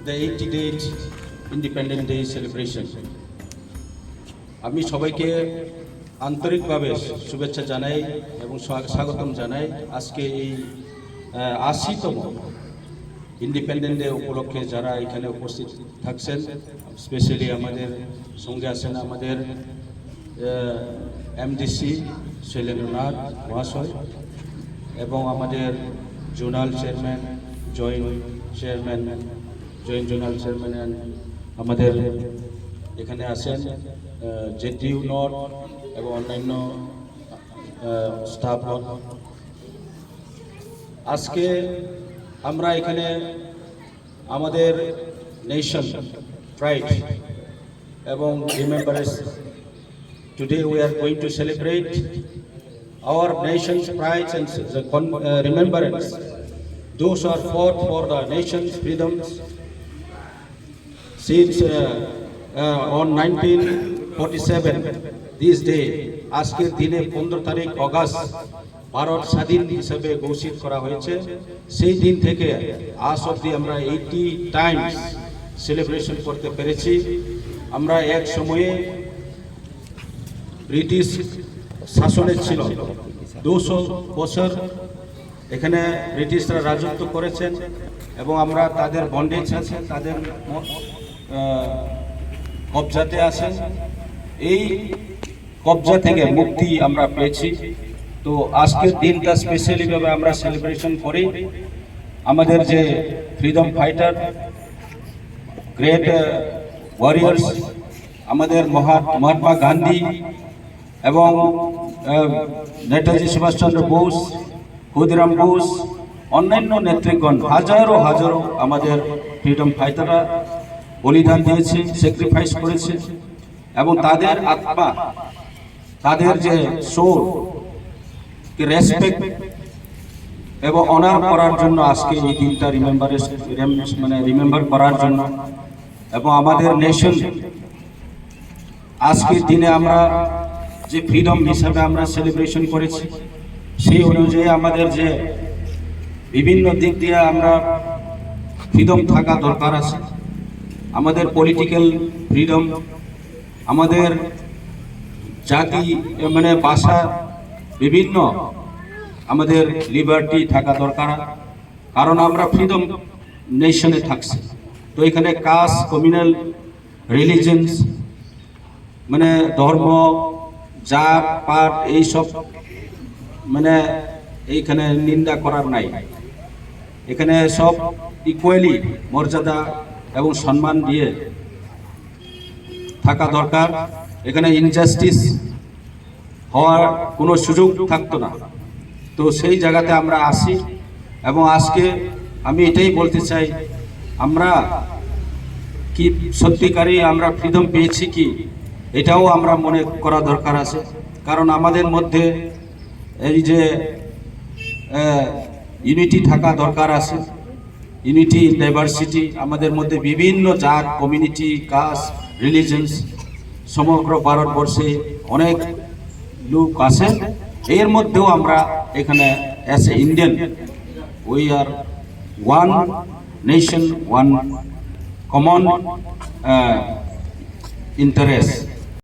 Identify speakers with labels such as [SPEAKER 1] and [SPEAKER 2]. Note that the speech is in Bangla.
[SPEAKER 1] the 88th Independence Day celebration. আমি সবাইকে আন্তরিকভাবে শুভেচ্ছা জানাই এবং স্বাগতম জানাই আজকে এই ৮০তম ইন্ডিপেন্ডেন্স ডে উপলক্ষে যারা এখানে উপস্থিত থাকছেন, স্পেশালি আমাদের সঙ্গে আছেন আমাদের এমডিসি শৈলেন্দ্রনাথ মহাশয় এবং আমাদের zonal chairman, joint zonal chairman আমাদের এখানে আছেন, জেডিইউ নর্থ এবং অন্যান্য স্টাফ। আজকে আমরা এখানে আমাদের নেশন প্রাইড এবং remembrance, today we are going to celebrate our nation's pride and the remembrance those who are fought for the nation's freedoms since on 1947 this day. আজকের দিনে 15 তারিখ অগাস্ট ভারত স্বাধীন হিসেবে ঘোষিত করা হয়েছে। সেই দিন থেকে আজ অবধি আমরা 80 টাইমস সেলিব্রেশন করতে পেরেছি। আমরা এক সময়ে ব্রিটিশ শাসনে ছিল, 200 বছর এখানে ব্রিটিশরা রাজত্ব করেছেন এবং আমরা তাদের বন্ডেজ আছে, তাদের কবজাতে আছেন। এই কবজা থেকে মুক্তি আমরা পেয়েছি। তো আজকের দিনটা স্পেশালি ভাবে আমরা সেলিব্রেশন করি। আমাদের যে ফ্রিডম ফাইটার, গ্রেট ওয়ারিয়ার্স, আমাদের মহাত্মা গান্ধী এবং নেতাজি সুভাষচন্দ্র বোস, ক্ষুদিরাম বোস, অন্যান্য নেতৃগণ, হাজারো হাজারো আমাদের ফ্রিডম ফাইটাররা বলিদান দিয়েছে, স্যাক্রিফাইস করেছে এবং তাদের আত্মা, তাদের যে সোল রেসপেক্ট এবং অনার করার জন্য আজকে এই দিনটা রিমেম্বার করার জন্য এবং আমাদের নেশন আজকের দিনে আমরা যে ফ্রিডম হিসাবে আমরা সেলিব্রেশন করেছি, সেই অনুযায়ী আমাদের যে বিভিন্ন দিক দিয়ে আমরা ফ্রিডম থাকা দরকার আছে। আমাদের পলিটিক্যাল ফ্রিডম, আমাদের জাতি ভাষা, বিভিন্ন আমাদের লিবার্টি থাকা দরকার, কারণ আমরা ফ্রিডম নেশনে থাকছি। তো এখানে কাস্ট, কমিউনাল, রিলিজিয়ন্স ধর্ম, জাত পাত এইসব এইখানে নিন্দা করার নাই। এখানে সব ইকুয়ালি মর্যাদা এবং সম্মান দিয়ে থাকা দরকার। এখানে ইনজাস্টিস হওয়ার কোনো সুযোগ থাকতো না। তো সেই জায়গাতে আমরা আসি এবং আজকে আমি এটাই বলতে চাই, আমরা কি সত্যিকারই আমরা ফ্রিডম পেয়েছি কি, এটাও আমরা মনে করা দরকার আছে। কারণ আমাদের মধ্যে এই যে ইউনিটি থাকা দরকার আছে, ইউনিটি ডাইভার্সিটি, আমাদের মধ্যে বিভিন্ন জাত, কমিউনিটি, কাস্ট, রিলিজিয়ন্স সমগ্র ভারতবর্ষে অনেক লোক আছেন। এর মধ্যেও আমরা এখানে as a Indian we are one nation, one common interest.